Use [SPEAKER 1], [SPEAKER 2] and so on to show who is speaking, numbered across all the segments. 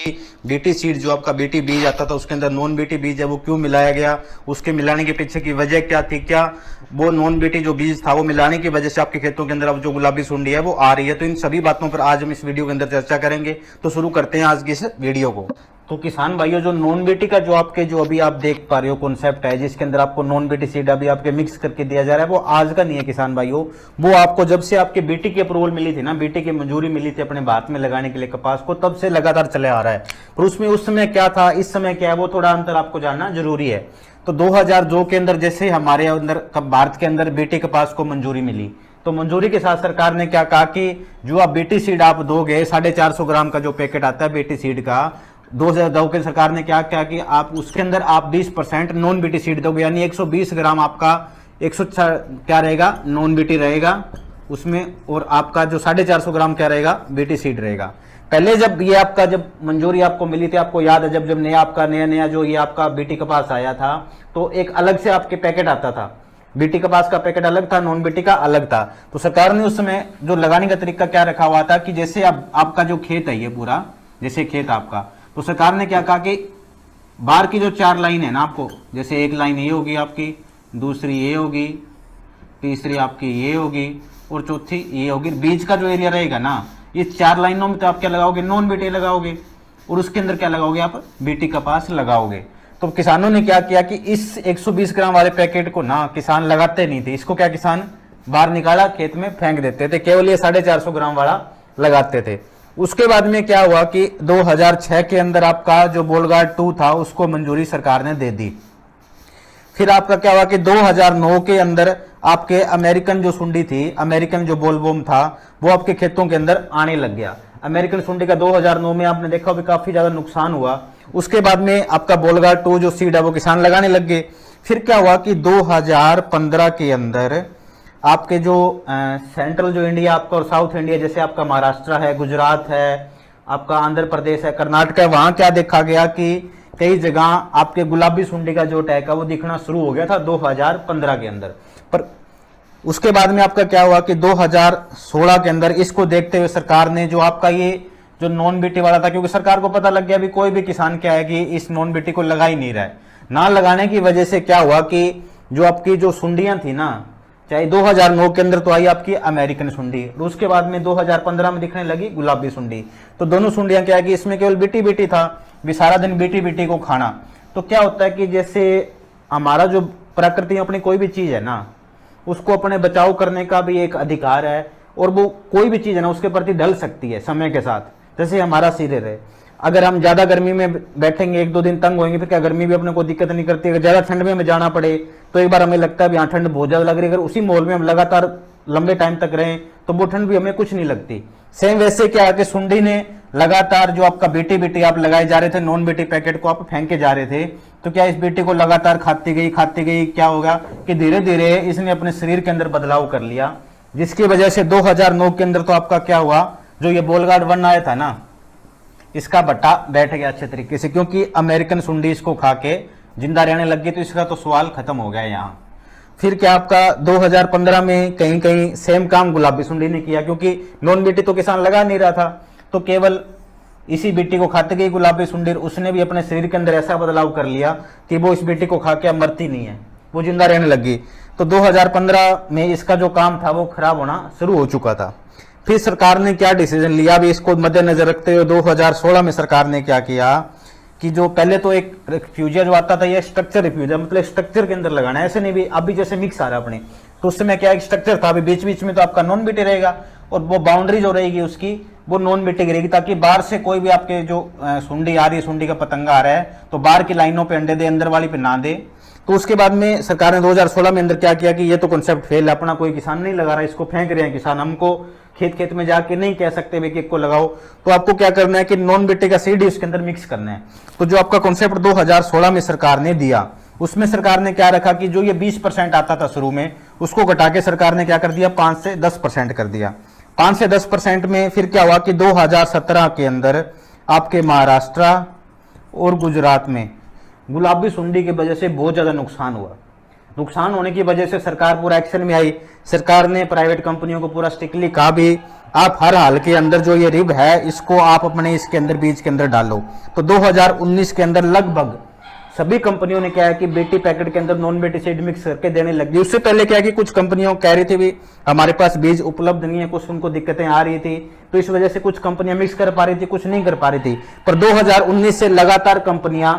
[SPEAKER 1] BT seed जो आपका BT बीज आता था उसके अंदर नॉन बीटी बीज है वो क्यों मिलाया गया, उसके मिलाने के पीछे की वजह क्या थी, क्या वो नॉन बीटी जो बीज था वो मिलाने की वजह से आपके खेतों के अंदर अब जो गुलाबी सुंडी है वो आ रही है। तो इन सभी बातों पर आज हम इस वीडियो के अंदर चर्चा करेंगे। तो शुरू करते हैं आज की इस वीडियो को। तो किसान भाइयों, जो नॉन बीटी का जो आपके जो अभी आप देख पा रहे हो कॉन्सेप्ट है जिसके अंदर आपको नॉन बीटी सीड अभी आपके मिक्स करके दिया जा रहा है, वो आज का नहीं है किसान भाइयों। वो आपको जब से आपके बीटी की अप्रूवल मिली थी ना, बीटी की मंजूरी मिली थी अपने भारत में लगाने के लिए कपास को, तब से लगातार चले आ रहा है। पर उसमें उस समय क्या था, इस समय क्या है, वो थोड़ा अंतर आपको जानना जरूरी है। तो 2002 के अंदर जैसे हमारे अंदर भारत के अंदर बीटी कपास को मंजूरी मिली, तो मंजूरी के साथ सरकार ने क्या कहा कि जो आप बीटी सीड आप दोगे 450 ग्राम का जो पैकेट आता है बीटी सीड का, 2002 के सरकार ने क्या किया कि आप उसके अंदर आप 20% नॉन बीटी सीड दोगे, यानी 120 ग्राम आपका 100 क्या रहेगा, नॉन बीटी रहेगा उसमें, और आपका जो 450 ग्राम क्या रहेगा, बीटी सीड रहेगा। पहले जब ये आपका जब मंजूरी आपको मिली थी, आपको याद है जब जब नया जो ये आपका बीटी कपास आया था, तो एक अलग से आपके पैकेट आता था, बीटी कपास का पैकेट अलग था, नॉन बीटी का अलग था। तो सरकार ने उस समय जो लगाने का तरीका क्या रखा हुआ था कि जैसे आपका जो खेत है ये पूरा, जैसे खेत आपका, तो सरकार ने क्या कहा कि बाहर की जो 4 लाइन है ना, आपको जैसे एक लाइन ये होगी आपकी, दूसरी ये होगी, तीसरी आपकी ये होगी और चौथी ये होगी, बीच का जो एरिया रहेगा ना, इस 4 लाइनों में तो आप क्या लगाओगे, नॉन बीटी लगाओगे, और उसके अंदर क्या लगाओगे, आप बीटी कपास लगाओगे। तो किसानों ने क्या किया कि इस 120 ग्राम वाले पैकेट को ना किसान लगाते नहीं थे, इसको क्या किसान बाहर निकाला, खेत में फेंक देते थे, केवल ये 450 ग्राम वाला लगाते थे। उसके बाद में क्या हुआ कि 2006 के अंदर आपका जो बोलगार्ड 2 था उसको मंजूरी सरकार ने दे दी। फिर आपका क्या हुआ कि 2009 के अंदर आपके अमेरिकन जो सुंडी थी, अमेरिकन जो बोलबोम था, वो आपके खेतों के अंदर आने लग गया। अमेरिकन सुंडी का 2009 में आपने देखा भी काफी ज्यादा नुकसान हुआ। उसके बाद में आपका बोलगार्ड 2 जो सीड है वो किसान लगाने लग गए। फिर क्या हुआ कि 2015 के अंदर आपके जो सेंट्रल जो इंडिया आपका और साउथ इंडिया, जैसे आपका महाराष्ट्र है, गुजरात है, आपका आंध्र प्रदेश है, कर्नाटक है, वहां क्या देखा गया कि कई जगह आपके गुलाबी सुंडी का जो अटैक है वो दिखना शुरू हो गया था 2015 के अंदर। पर उसके बाद में आपका क्या हुआ कि 2016 के अंदर इसको देखते हुए सरकार ने जो आपका ये जो नॉन बीटी वाला था, क्योंकि सरकार को पता लग गया भी कोई भी किसान क्या है कि इस नॉन बीटी को लगा ही नहीं रहा है, ना लगाने की वजह से क्या हुआ कि जो आपकी जो सुंडियां थी ना, चाहे 2009 के अंदर तो आई आपकी अमेरिकन सुंडी, और उसके बाद में 2015 में दिखने लगी गुलाबी सुंडी। तो दोनों सुंडियां क्या है कि इसमें केवल बीटी बीटी था, भी सारा दिन बीटी बीटी को खाना। तो क्या होता है कि जैसे हमारा जो प्रकृति अपनी कोई भी चीज है ना, उसको अपने बचाव करने का भी एक अधिकार है, और वो कोई भी चीज है ना उसके प्रति ढल सकती है समय के साथ। जैसे हमारा शरीर है, अगर हम ज्यादा गर्मी में बैठेंगे 1-2 दिन तंग होंगे, फिर क्या गर्मी भी अपने को दिक्कत नहीं करती। अगर ज्यादा ठंड में हमें जाना पड़े तो एक बार हमें लगता है यहाँ ठंड बहुत ज्यादा लग रही है, अगर उसी माहौल में हम लगातार लंबे टाइम तक रहें तो वो ठंड भी हमें कुछ नहीं लगती। सेम वैसे क्या है कि सुंडी ने लगातार जो आपका बीटी बीटी आप लगाए जा रहे थे, नॉन बीटी पैकेट को आप फेंके जा रहे थे, तो क्या इस बीटी को लगातार खाती गई, क्या होगा कि धीरे धीरे इसने अपने शरीर के अंदर बदलाव कर लिया, जिसकी वजह से 2009 के अंदर तो आपका क्या हुआ, जो ये बोलगार्ड 1 आया था ना, इसका बट्टा बैठ गया अच्छे तरीके से, क्योंकि अमेरिकन सुंडी इसको खा के जिंदा रहने लग गई। तो इसका तो सवाल खत्म हो गया यहाँ। फिर क्या आपका 2015 में कहीं कहीं सेम काम गुलाबी सुंडी ने किया, क्योंकि नॉन बीटी तो किसान लगा नहीं रहा था, तो केवल इसी बीटी को खाते गई गुलाबी सुंडी, उसने भी अपने शरीर के अंदर ऐसा बदलाव कर लिया कि वो इस बीटी को खा के अब मरती नहीं है, वो जिंदा रहने लगी। तो 2015 में इसका जो काम था वो खराब होना शुरू हो चुका था। फिर सरकार ने क्या डिसीजन लिया, भी इसको मद्देनजर रखते हुए 2016 में सरकार ने क्या किया कि जो पहले तो एक रिफ्यूजिया जो आता था, ये स्ट्रक्चर रिफ्यूजिया, मतलब स्ट्रक्चर के अंदर लगाना है, ऐसे नहीं भी अभी जैसे मिक्स आ रहा है अपने, तो उस समय क्या एक स्ट्रक्चर था, अभी बीच बीच में तो आपका नॉन बीटी रहेगा, और वो बाउंड्री जो रहेगी उसकी वो नॉन बीटी की रहेगी, ताकि बाहर से कोई भी आपके जो सुंडी आ रही है, सुंडी का पतंगा आ रहा है, तो बाहर की लाइनों पे अंडे दे, अंदर वाली पे ना दे। तो उसके बाद में सरकार ने 2016 में अंदर क्या किया कि ये तो कॉन्सेप्ट फेल है, अपना कोई किसान नहीं लगा रहा, इसको फेंक रहे हैं किसान, हमको खेत खेत में जाके नहीं कह सकते वे कि को लगाओ। तो आपको क्या करना है कि नॉन बीटी का सीड उसके अंदर मिक्स करना है। तो जो आपका कॉन्सेप्ट 2016 में सरकार ने दिया, उसमें सरकार ने क्या रखा कि जो ये 20% आता था शुरू में, उसको घटा के सरकार ने क्या कर दिया, 5 से 10% कर दिया। 5 से 10% में फिर क्या हुआ कि 2017 के अंदर आपके महाराष्ट्र और गुजरात में गुलाबी सुंडी की वजह से बहुत ज्यादा नुकसान हुआ। नुकसान होने की वजह से सरकार पूरा एक्शन में आई। सरकार ने प्राइवेट कंपनियों को पूरा स्ट्रिक्टली कहा भी आप हर हाल के अंदर जो ये रिब है इसको आप अपने इसके अंदर बीज के अंदर डालो। तो 2019 के अंदर लगभग सभी कंपनियों ने क्या है कि बीटी पैकेट के अंदर नॉन बीटी सीड मिक्स करके देने लगी। उससे पहले क्या है कि कुछ कंपनियों कह रही थी भी हमारे पास बीज उपलब्ध नहीं है, कुछ उनको दिक्कतें आ रही थी, तो इस वजह से कुछ कंपनियां मिक्स कर पा रही थी, कुछ नहीं कर पा रही थी। पर 2019 से लगातार कंपनियां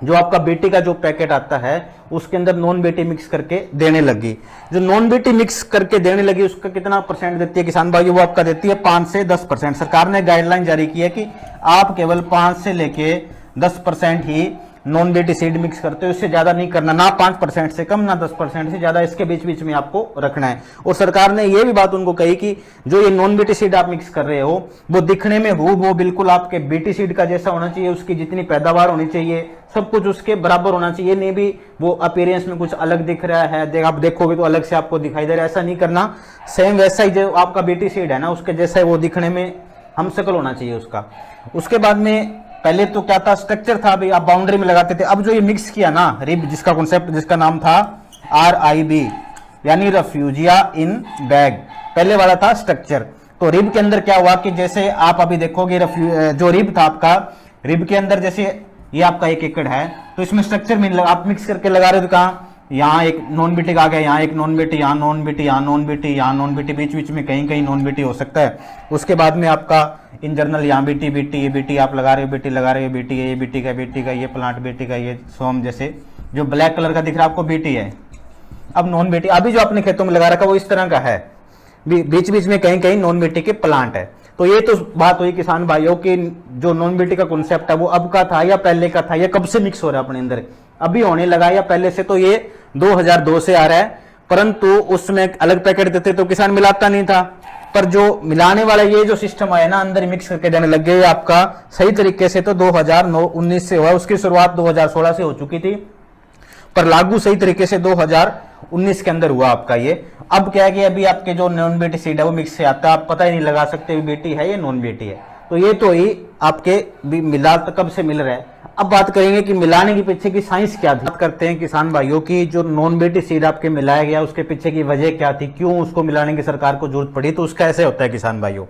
[SPEAKER 1] जो आपका बीटी का जो पैकेट आता है उसके अंदर नॉन बीटी मिक्स करके देने लगी। जो नॉन बीटी मिक्स करके देने लगी उसका कितना परसेंट देती है किसान भाई, वो आपका देती है 5 से 10%। सरकार ने गाइडलाइन जारी की है कि आप केवल 5 से लेके 10% ही नॉन बीटी सीड मिक्स करते हो, इससे ज्यादा नहीं करना, ना 5% से कम ना 10% से ज्यादा, इसके बीच बीच में आपको रखना है। और सरकार ने यह भी बात उनको कही कि जो ये नॉन बीटी सीड आप मिक्स कर रहे हो वो दिखने में वो बिल्कुल आपके बीटी सीड का जैसा होना चाहिए, उसकी जितनी पैदावार होनी चाहिए सब कुछ उसके बराबर होना चाहिए। नहीं भी वो अपीयरेंस में कुछ अलग दिख रहा है, आप देखोगे तो अलग से आपको दिखाई दे रहा है, ऐसा नहीं करना। सेम वैसा ही जो आपका बीटी सीड है ना उसके जैसा वो दिखने में हम शकल होना चाहिए उसका। उसके बाद में पहले तो क्या था, स्ट्रक्चर था भी आप बाउंड्री में लगाते थे। अब जो ये मिक्स किया ना रिब, जिसका कॉन्सेप्ट जिसका नाम था RIB यानी रेफ्यूजिया इन बैग, पहले वाला था स्ट्रक्चर। तो रिब के अंदर क्या हुआ कि जैसे आप अभी देखोगे जो रिब था आपका, रिब के अंदर जैसे ये आपका 1 एकड़ है तो इसमें स्ट्रक्चर में आप मिक्स करके लगा रहे हो तो कहाँ यहाँ एक नॉन बीटी आ गया, यहाँ एक नॉन बीटी, यहाँ नॉन बीटी, यहाँ नॉन बीटी, यहाँ नॉन बीटी, बीच बीच में कहीं कहीं नॉन बीटी हो सकता है। उसके बाद में आपका इन जनरल यहाँ बीटी बीटी ये बीटी आप लगा रहे हो, बीटी लगा रहे हो, बीटी है ये बीटी का ये प्लांट बीटी का, ये सोम जैसे जो ब्लैक कलर का दिख रहा है आपको बीटी है। अब नॉन बीटी अभी जो अपने खेतों में लगा रखा वो इस तरह का है, बीच बीच में कहीं कहीं नॉन बीटी के प्लांट है। तो ये तो बात हुई किसान भाइयों की जो नॉन बीटी का कॉन्सेप्ट है वो अब का था या पहले का था, या कब से मिक्स हो रहा है अपने अंदर, अभी होने लगा या पहले से। तो ये 2002 से आ रहा है, परंतु उसमें अलग पैकेट देते तो किसान मिलाता नहीं था। पर जो मिलाने वाला ये जो सिस्टम आया ना अंदर मिक्स करके देने लग गए आपका सही तरीके से तो 2019 से हुआ। उसकी शुरुआत 2016 से हो चुकी थी पर लागू सही तरीके से 2019 के अंदर हुआ आपका ये। अब क्या है कि अभी आपके जो नॉन बीटी सीड है वो मिक्स से आता है, आप पता ही नहीं लगा सकते बीटी है या नॉन बीटी है। तो ये तो ही आपके भी मिला तो कब से मिल रहा है। अब बात करेंगे कि मिलाने के पीछे की साइंस क्या थी। बात करते हैं किसान भाइयों की जो नॉन बीटी सीड आपके मिलाया गया उसके पीछे की वजह क्या थी, क्यों उसको मिलाने की सरकार को जरूरत पड़ी। तो उसका ऐसे होता है किसान भाइयों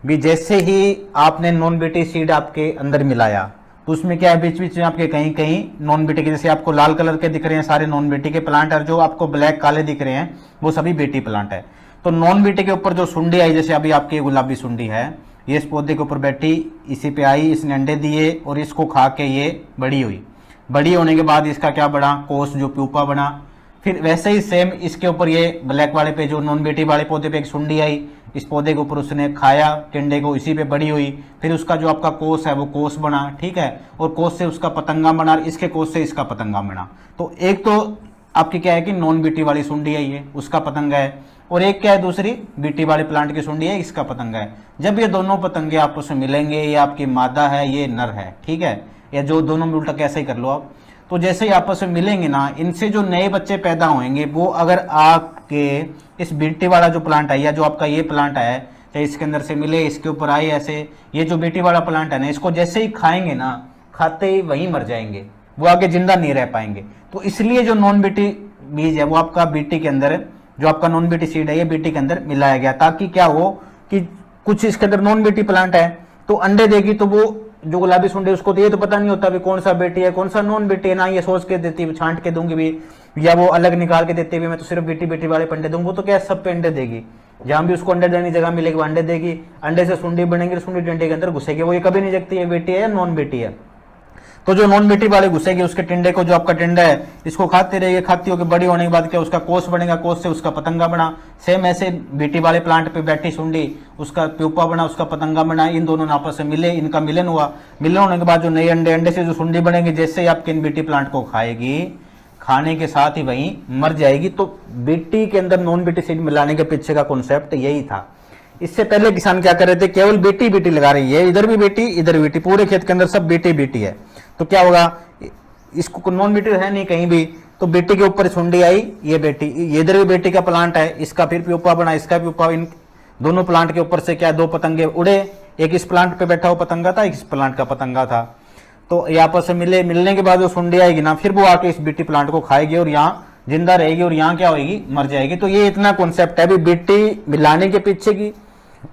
[SPEAKER 1] भी जैसे ही आपने नॉन बीटी सीड आपके अंदर मिलाया तो उसमें क्या है बीच बीच में आपके कहीं कहीं नॉन बीटी के, जैसे आपको लाल कलर के दिख रहे हैं सारे नॉन बीटी के प्लांट, और जो आपको ब्लैक काले दिख रहे हैं वो सभी बीटी प्लांट है। तो नॉन बीटी के ऊपर जो सुंडी आई, जैसे अभी आपकी गुलाबी सुंडी है ये इस पौधे के ऊपर बैठी, इसी पे आई, इसने अंडे दिए और इसको खा के ये बड़ी हुई। बड़ी होने के बाद इसका क्या बना, कोष जो प्यूपा बना। फिर वैसे ही सेम इसके ऊपर ये ब्लैक वाले पे जो नॉन बीटी वाले पौधे पे एक सुंडी आई, इस पौधे के ऊपर उसने खाया टिंडे को, इसी पे बड़ी हुई। फिर उसका जो आपका कोष है वो कोष बना, ठीक है, और कोष से उसका पतंगा बना, इसके कोष से इसका पतंगा बना। तो एक तो आपकी क्या है कि नॉन बीटी वाली सुंडी है ये, उसका पतंगा है, और एक क्या है दूसरी बीटी वाले प्लांट की सुंडी है, इसका पतंगा है। जब ये दोनों पतंगे आपस में मिलेंगे, ये आपकी मादा है ये नर है, ठीक है, या जो दोनों में उल्टा कैसे ही कर लो आप। तो जैसे ही आपस में मिलेंगे ना, इनसे जो नए बच्चे पैदा होंगे वो अगर आपके इस बीटी वाला जो प्लांट है या जो आपका ये प्लांट है चाहे इसके अंदर से मिले, इसके ऊपर आए ऐसे, ये जो बीटी वाला प्लांट है ना इसको जैसे ही खाएंगे ना, खाते ही वहीं मर जाएंगे, वो आगे जिंदा नहीं रह पाएंगे। तो इसलिए जो नॉन बीटी बीज है वो आपका बीटी के अंदर, जो आपका नॉन बीटी सीड है ये बीटी के अंदर मिलाया गया, ताकि क्या हो कि कुछ इसके अंदर नॉन बीटी प्लांट है तो अंडे देगी, तो वो जो गुलाबी सुंडी उसको तो ये तो पता नहीं होता भी कौन सा बेटी है कौन सा नॉन बेटी है, ना ये सोच के देती है छांट के दूंगी भी, या वो अलग निकाल के देती है मैं तो सिर्फ बेटी बेटी वाले अंडे दूंगी। वो तो क्या सब पे अंडे देगी, जहां भी उसको अंडे देने जगह मिलेगी वो अंडे देगी, अंडे से सुंडी बनेगी, सुंडी टिंडे के अंदर घुसेगी, वो ये कभी नहीं देखती है बेटी है या नॉन बेटी है। तो जो नॉन बेटी वाले घुसेगी उसके टिंडे को, जो आपका टिंडा है इसको खाते रहेगी, खाती होगी, बड़ी होने के बाद क्या उसका कोष बनेगा, कोष से उसका पतंगा बना। सेम ऐसे बेटी वाले प्लांट पे बैठी सुंडी, उसका प्यूपा बना, उसका पतंगा बना, इन दोनों ने आपस में मिले, इनका मिलन हुआ। मिलन होने के बाद जो नए अंडे, अंडे से जो सुंडी बनेगी, जैसे ही आपके इन बेटी प्लांट को खाएगी, खाने के साथ ही वहीं मर जाएगी। तो बेटी के अंदर नॉन बेटी सीड मिलाने के पीछे का कॉन्सेप्ट यही था। इससे पहले किसान क्या कर रहे थे, केवल बेटी बेटी लगा रही है, इधर भी बेटी इधर बेटी, पूरे खेत के अंदर सब बेटी बेटी है। तो क्या होगा, इसको नॉन बेटी है नहीं कहीं भी, तो बेटी के ऊपर सुंडी आई, ये बेटी, ये इधर भी बेटी का प्लांट है, इसका फिर प्यूपा बना, इसका प्यूपा, इन दोनों प्लांट के ऊपर से क्या दो पतंगे उड़े, एक इस प्लांट पे बैठा हुआ पतंगा था, एक इस प्लांट का पतंगा था। तो ये आपस में मिले, मिलने के बाद जो सुंडी आएगी ना, फिर वो आके इस बेटी प्लांट को खाएगी और यहाँ जिंदा रहेगी और यहाँ क्या होगी, मर जाएगी। तो ये इतना कॉन्सेप्ट है अभी बीटी मिलाने के पीछे की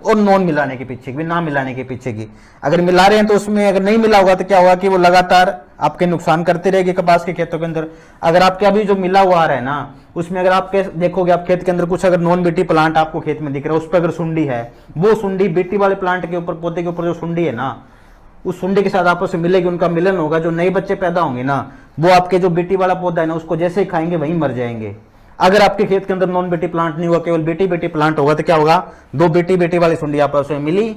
[SPEAKER 1] और नॉन मिलाने के पीछे की, ना मिलाने के पीछे की। अगर मिला रहे हैं तो उसमें अगर नहीं मिला होगा तो क्या होगा कि वो लगातार आपके नुकसान करते रहेगी कपास के खेतों के अंदर। अगर आपके अभी जो मिला हुआ आ रहा है ना, उसमें अगर आप देखोगे आप खेत के अंदर कुछ अगर नॉन बीटी प्लांट आपको खेत में दिख रहा है, उस पर अगर सुंडी है, वो सुंडी बीटी वाले प्लांट के ऊपर, पौधे के ऊपर जो सुंडी है ना, उस सुंडी के साथ आपस में मिलेगी, उनका मिलन होगा, जो नए बच्चे पैदा होंगे ना, वो आपके जो बीटी वाला पौधा है ना, उसको जैसे ही खाएंगे वहीं मर जाएंगे। अगर आपके खेत के अंदर नॉन बीटी प्लांट नहीं हुआ, केवल बेटी बेटी प्लांट होगा, तो क्या होगा, दो बेटी बेटी वाली सुंडी आपस में मिली,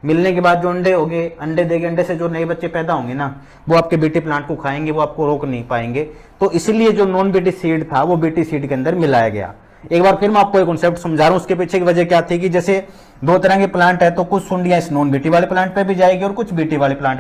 [SPEAKER 1] मिलने के बाद जो अंडे होंगे, अंडे देंगे, अंडे से जो नए बच्चे पैदा होंगे ना, वो आपके बीटी प्लांट को खाएंगे, वो आपको रोक नहीं पाएंगे। तो इसलिए जो नॉन बीटी सीड था वो बीटी सीड के अंदर मिलाया गया। एक बार फिर मैं आपको एक कॉन्सेप्ट समझा रहा हूँ, उसके पीछे की वजह क्या थी कि जैसे दो तरह के प्लांट है, तो कुछ सुंडियां इस नॉन बीटी वाले प्लांट पे भी जाएगी और कुछ बीटी वाले प्लांट